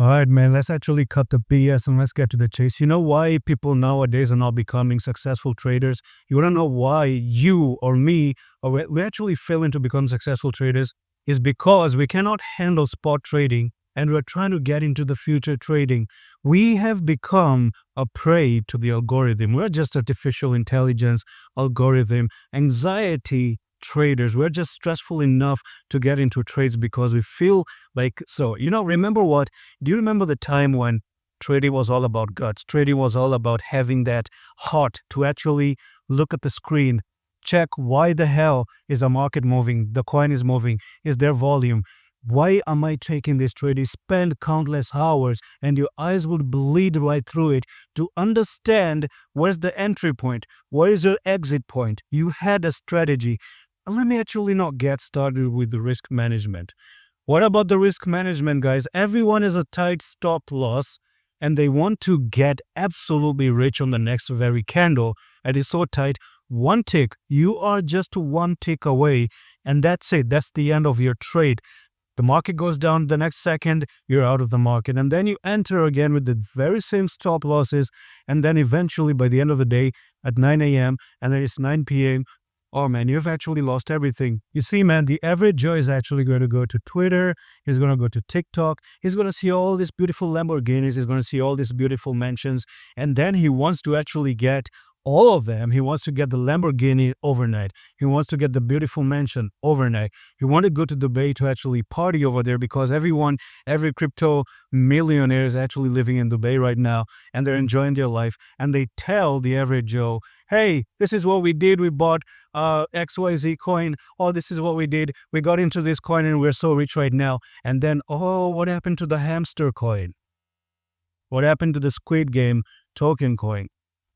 All right, man, let's actually cut the BS and let's get to the chase. You know why people nowadays are not becoming successful traders? You want to know why you or me, or we actually failing to become successful traders is because we cannot handle spot trading and we're trying to get into the future trading. We have become a prey to the algorithm. We're just artificial intelligence, algorithm, anxiety traders. We're just stressful enough to get into trades because we feel like so. Remember what? Do you remember the time when trading was all about guts? Trading was all about having that heart to actually look at the screen, check why the hell is the market moving, the coin is moving, is there volume? Why am I taking this trade? You spend countless hours and your eyes would bleed right through it to understand where's the entry point, where is your exit point. You had a strategy. Let me actually not get started with the risk management. What about the risk management, guys? Everyone is a tight stop loss and they want to get absolutely rich on the next very candle. It is so tight. One tick, you are just one tick away, and that's it. That's the end of your trade. The market goes down the next second, you're out of the market. And then you enter again with the very same stop losses. And then eventually by the end of the day at 9 a.m. and then it's 9 p.m., oh man, you've actually lost everything. You see, man, the average Joe is actually going to go to Twitter. He's going to go to TikTok. He's going to see all these beautiful Lamborghinis. He's going to see all these beautiful mansions. And then he wants to actually get all of them. He wants to get the Lamborghini overnight. He wants to get the beautiful mansion overnight. He wants to go to Dubai to actually party over there because every crypto millionaire is actually living in Dubai right now and they're enjoying their life. And they tell the average Joe, hey, this is what we did. We bought XYZ coin. Oh, this is what we did. We got into this coin and we're so rich right now. And then, oh, what happened to the hamster coin? What happened to the Squid Game token coin?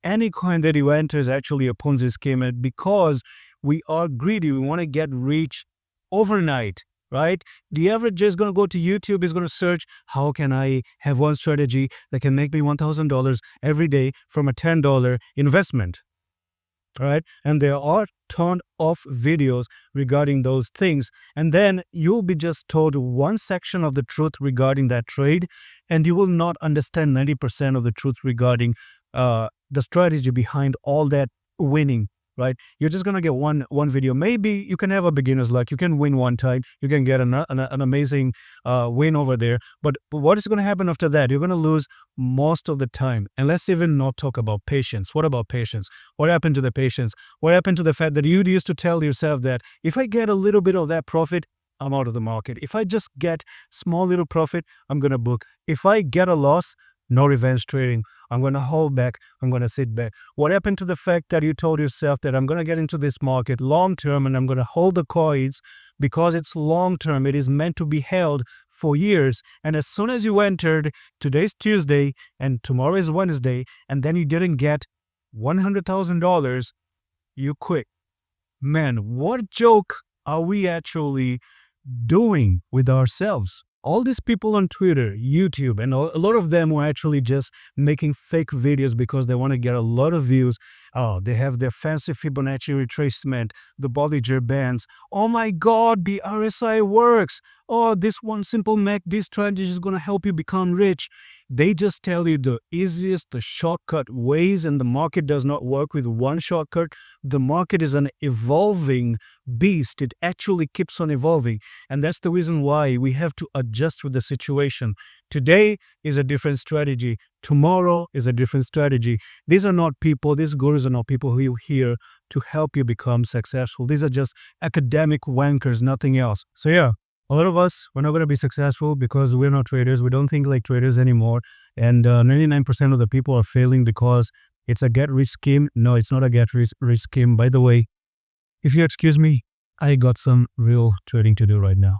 Any coin that you enter is actually a Ponzi scheme, and because we are greedy, we want to get rich overnight, right? The average is going to go to YouTube, is going to search, how can I have one strategy that can make me $1,000 every day from a $10 investment, right? And there are ton of videos regarding those things. And then you'll be just told one section of the truth regarding that trade, and you will not understand 90% of the truth regarding the strategy behind all that winning, right? You're just going to get one video. Maybe you can have a beginner's luck. You can win one time. You can get an amazing win over there. But what is going to happen after that? You're going to lose most of the time. And let's even not talk about patience. What about patience? What happened to the patience? What happened to the fact that you used to tell yourself that if I get a little bit of that profit, I'm out of the market. If I just get small little profit, I'm going to book. If I get a loss, no revenge trading. I'm going to hold back. I'm going to sit back. What happened to the fact that you told yourself that I'm going to get into this market long term and I'm going to hold the coins because it's long term. It is meant to be held for years. And as soon as you entered, today's Tuesday and tomorrow is Wednesday, and then you didn't get $100,000, you quit. Man, what joke are we actually doing with ourselves? All these people on Twitter, YouTube, and a lot of them were actually just making fake videos because they want to get a lot of views. Oh, they have their fancy Fibonacci retracement, the Bollinger Bands. Oh my God, the RSI works. Oh, this one simple MACD strategy is going to help you become rich. They just tell you the easiest, the shortcut ways, and the market does not work with one shortcut. The market is an evolving beast. It actually keeps on evolving. And that's the reason why we have to adjust with the situation. Today is a different strategy. Tomorrow is a different strategy. These are not people, these gurus are not people who are here to help you become successful. These are just academic wankers, nothing else. So yeah, a lot of us, we're not going to be successful because we're not traders. We don't think like traders anymore. And 99% of the people are failing because it's a get-rich scheme. No, it's not a get-rich scheme. By the way, if you excuse me, I got some real trading to do right now.